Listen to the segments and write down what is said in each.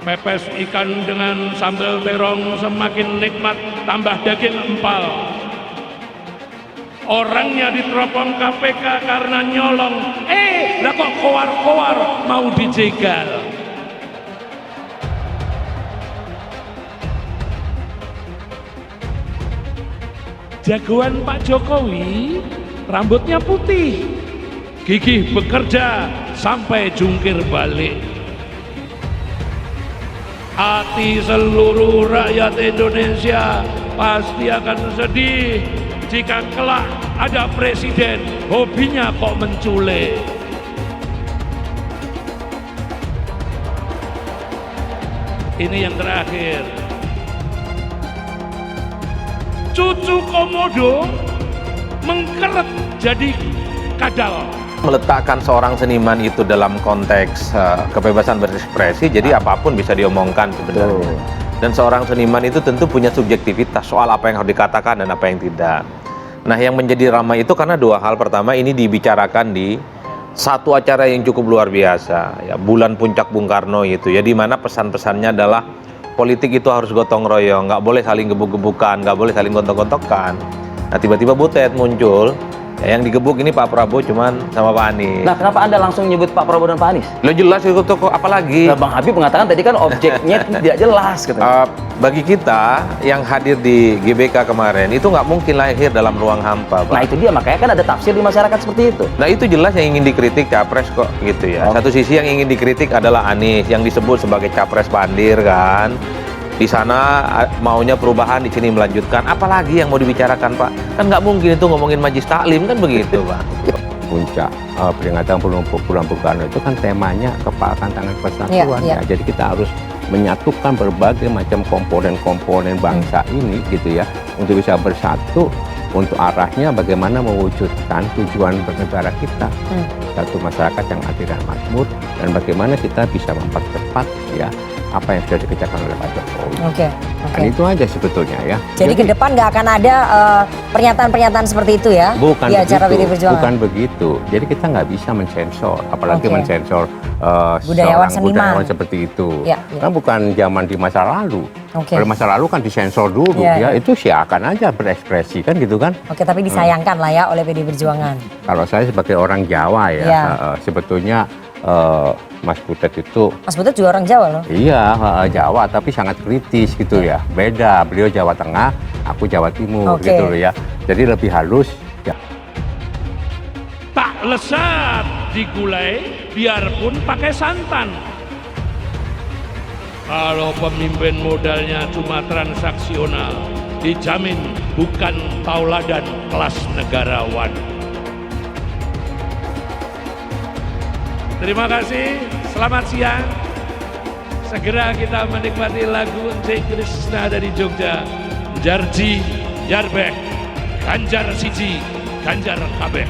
Pepes ikan dengan sambal terong semakin nikmat, tambah daging empal. Orangnya diteropong KPK karena nyolong. Lah kok kowar-kowar mau dijegal. Jagoan Pak Jokowi rambutnya putih, gigih bekerja sampai jungkir balik. Hati seluruh rakyat Indonesia pasti akan sedih jika kelak ada presiden hobinya kok menculik. Ini yang terakhir. Cucu komodo mengkeret jadi kadal. Meletakkan seorang seniman itu dalam konteks kebebasan berekspresi, jadi apapun bisa diomongkan sebenarnya. Dan seorang seniman itu tentu punya subjektivitas soal apa yang harus dikatakan dan apa yang tidak. Nah, yang menjadi ramai itu karena dua hal. Pertama, ini dibicarakan di satu acara yang cukup luar biasa, ya, Bulan Puncak Bung Karno itu, ya, di mana pesan-pesannya adalah politik itu harus gotong royong, nggak boleh saling gebuk-gebukan, nggak boleh saling gontok-gontokan. Nah, tiba-tiba Butet muncul. Ya, yang digebuk ini Pak Prabowo cuman sama Pak Anies. Nah, kenapa Anda langsung nyebut Pak Prabowo dan Pak Anies? Lo jelas itu toko apalagi? Nah, Bang Habib mengatakan tadi kan objeknya tidak jelas katanya. Bagi kita yang hadir di GBK kemarin itu nggak mungkin lahir dalam ruang hampa, Pak. Nah, itu dia, makanya kan ada tafsir di masyarakat seperti itu. Nah, itu jelas yang ingin dikritik Capres kok gitu ya. Satu sisi yang ingin dikritik adalah Anies yang disebut sebagai Capres bandir kan. Di sana maunya perubahan, di sini melanjutkan. Apalagi yang mau dibicarakan, Pak? Kan nggak mungkin itu ngomongin majlis taklim kan begitu, Pak. Puncak peringatan bulan Bung Karno itu kan temanya kepalkan tangan persatuan. Ya. Jadi kita harus menyatukan berbagai macam komponen-komponen bangsa ini gitu ya untuk bisa bersatu untuk arahnya bagaimana mewujudkan tujuan bernegara kita, satu masyarakat yang adil dan makmur, dan bagaimana kita bisa mempercepat ya apa yang sudah dikerjakan oleh Pak Jokowi. Dan itu aja sebetulnya ya. Jadi ke depan nggak akan ada pernyataan-pernyataan seperti itu ya? Bukan di acara begitu. PD Perjuangan. Bukan begitu. Jadi kita nggak bisa mensensor, apalagi mensensor budayawan seperti itu. Ya. Kan bukan zaman di masa lalu. Kalau masa lalu kan disensor dulu ya. Itu silakan aja berekspresi kan gitu kan. Tapi disayangkan lah ya oleh PD Perjuangan. Kalau saya sebagai orang Jawa ya. Sebetulnya Mas Butet itu. Mas Butet juga orang Jawa loh. Iya, Jawa tapi sangat kritis gitu ya. Beda, beliau Jawa Tengah, aku Jawa Timur gitu loh ya. Jadi lebih halus ya. Tak lesat digulai biarpun pakai santan. Kalau pemimpin modalnya cuma transaksional, dijamin bukan tauladan kelas negarawan. Terima kasih, selamat siang. Segera kita menikmati lagu J. Krishna dari Jogja. Jarji, Jarbeh, Ganjar Siji, Ganjar Kabeh.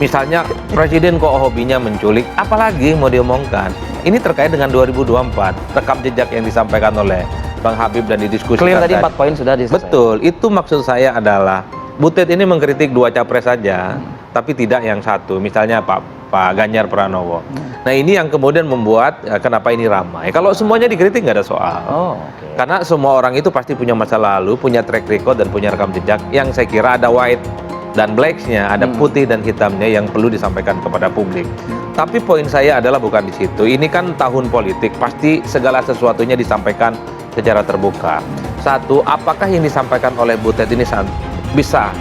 Misalnya presiden kok hobinya menculik, apalagi mau diomongkan. Ini terkait dengan 2024, rekam jejak yang disampaikan oleh Bang Habib dan didiskusikan. Clear tadi 4 poin sudah diselesaikan. Betul, itu maksud saya adalah Butet ini mengkritik 2 capres saja, tapi tidak yang satu. Misalnya Pak Ganjar Pranowo. Nah, ini yang kemudian membuat kenapa ini ramai. Kalau semuanya dikritik nggak ada soal. Karena semua orang itu pasti punya masa lalu, punya track record dan punya rekam jejak yang saya kira ada white dan blacks-nya, ada putih dan hitamnya yang perlu disampaikan kepada publik. Tapi poin saya adalah bukan di situ. Ini kan tahun politik, pasti segala sesuatunya disampaikan secara terbuka. Satu, apakah yang disampaikan oleh Butet ini bisa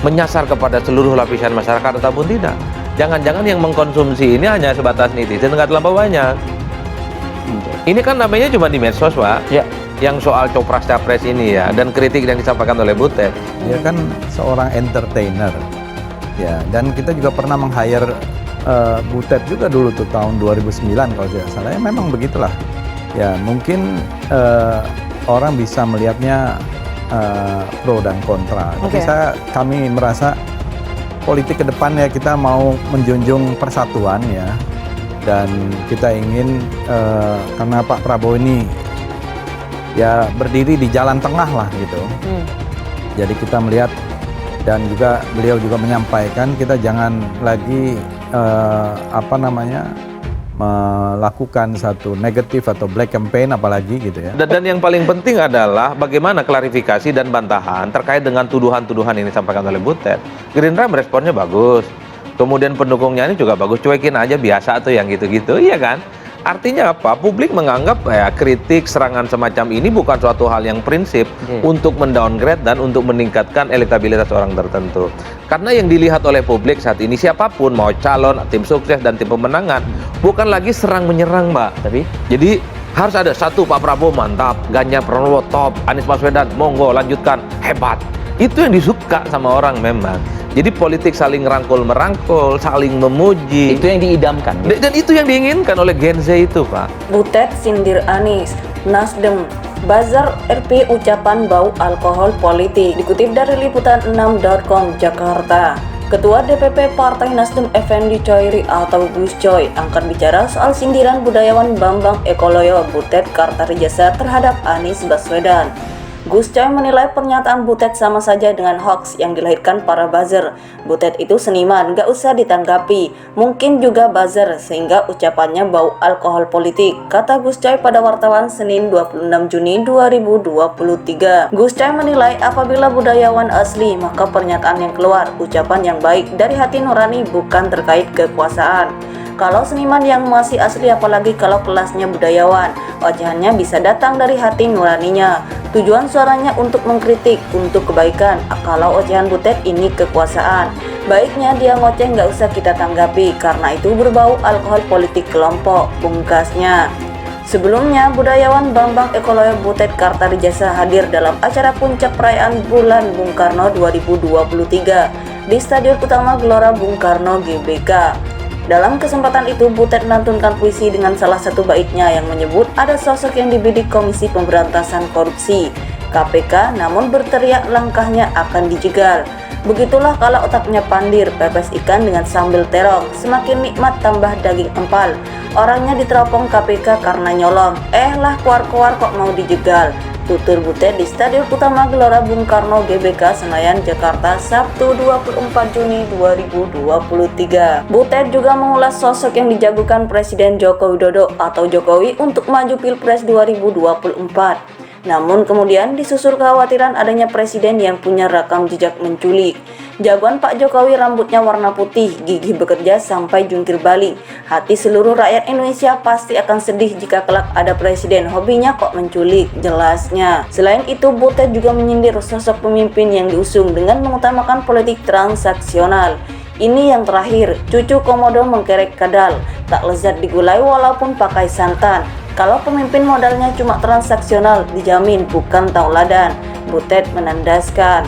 menyasar kepada seluruh lapisan masyarakat ataupun tidak? Jangan-jangan yang mengkonsumsi ini hanya sebatas netizen, nggak terlampau banyak. Ini kan namanya cuma di medsos, Pak. Ya. Yang soal copras-capres ini ya, dan kritik yang disampaikan oleh Butet. Dia kan seorang entertainer, ya. Dan kita juga pernah meng-hire Butet juga dulu tuh tahun 2009 kalau tidak salah. Ya memang begitulah. Ya mungkin orang bisa melihatnya pro dan kontra. Tapi kami merasa politik ke depan ya kita mau menjunjung persatuan ya, dan kita ingin karena Pak Prabowo ini ya berdiri di jalan tengah lah gitu. Jadi kita melihat dan juga beliau juga menyampaikan kita jangan lagi melakukan satu negatif atau black campaign apalagi gitu ya. Dan yang paling penting adalah bagaimana klarifikasi dan bantahan terkait dengan tuduhan-tuduhan ini disampaikan oleh Butet. Gerindra meresponnya bagus, kemudian pendukungnya ini juga bagus, cuekin aja biasa tuh yang gitu-gitu, iya kan? Artinya apa? Publik menganggap kritik, serangan semacam ini bukan suatu hal yang prinsip untuk mendowngrade dan untuk meningkatkan elektabilitas orang tertentu. Karena yang dilihat oleh publik saat ini siapapun, mau calon, tim sukses dan tim pemenangan, bukan lagi serang-menyerang, Mbak. Jadi harus ada satu, Pak Prabowo mantap, Ganjar Pranowo top, Anies Baswedan monggo lanjutkan, hebat. Itu yang disuka sama orang memang. Jadi politik saling rangkul-merangkul, saling memuji. Itu yang diidamkan. Dan itu yang diinginkan oleh Gen Z itu, Pak. Butet sindir Anies, Nasdem, Buzzer RP ucapan bau alkohol politik. Dikutip dari liputan6.com Jakarta. Ketua DPP Partai Nasdem Effendi Choiri atau Gus Coy angkat bicara soal sindiran budayawan Bambang Ekoloyo Butet Kartarijasa terhadap Anies Baswedan. Gus Coy menilai pernyataan Butet sama saja dengan hoax yang dilahirkan para buzzer. Butet itu seniman, gak usah ditanggapi. Mungkin juga buzzer, sehingga ucapannya bau alkohol politik, kata Gus Coy pada wartawan Senin 26 Juni 2023. Gus Coy menilai apabila budayawan asli, maka pernyataan yang keluar, ucapan yang baik dari hati nurani bukan terkait kekuasaan. Kalau seniman yang masih asli, apalagi kalau kelasnya budayawan, ocehannya bisa datang dari hati nuraninya. Tujuan suaranya untuk mengkritik, untuk kebaikan. Kalau ocehan Butet ini kekuasaan, baiknya dia ngoceh nggak usah kita tanggapi, karena itu berbau alkohol politik kelompok, pungkasnya. Sebelumnya, budayawan Bambang Ekoloyo Butet Kartarijasa hadir dalam acara puncak perayaan Bulan Bung Karno 2023 di Stadion Utama Gelora Bung Karno GBK. Dalam kesempatan itu, Butet melantunkan puisi dengan salah satu baitnya yang menyebut ada sosok yang dibidik Komisi Pemberantasan Korupsi KPK, namun berteriak langkahnya akan dijegal. Begitulah kalau otaknya pandir, pepes ikan dengan sambal terong, semakin nikmat tambah daging empal. Orangnya diteropong KPK karena nyolong, lah kuar-kuar kok mau dijegal. Tutur Butet di Stadion Utama Gelora Bung Karno GBK Senayan, Jakarta, Sabtu 24 Juni 2023. Butet juga mengulas sosok yang dijagokan Presiden Joko Widodo atau Jokowi untuk maju Pilpres 2024. Namun kemudian disusul kekhawatiran adanya presiden yang punya rekam jejak menculik. Jagoan Pak Jokowi rambutnya warna putih, gigih bekerja sampai jungkir balik. Hati seluruh rakyat Indonesia pasti akan sedih jika kelak ada presiden hobinya kok menculik, jelasnya. Selain itu, Butet juga menyindir sosok pemimpin yang diusung dengan mengutamakan politik transaksional. Ini yang terakhir, cucu komodo mengkerek kadal, tak lezat digulai walaupun pakai santan. Kalau pemimpin modalnya cuma transaksional, dijamin bukan tauladan, Butet menandaskan.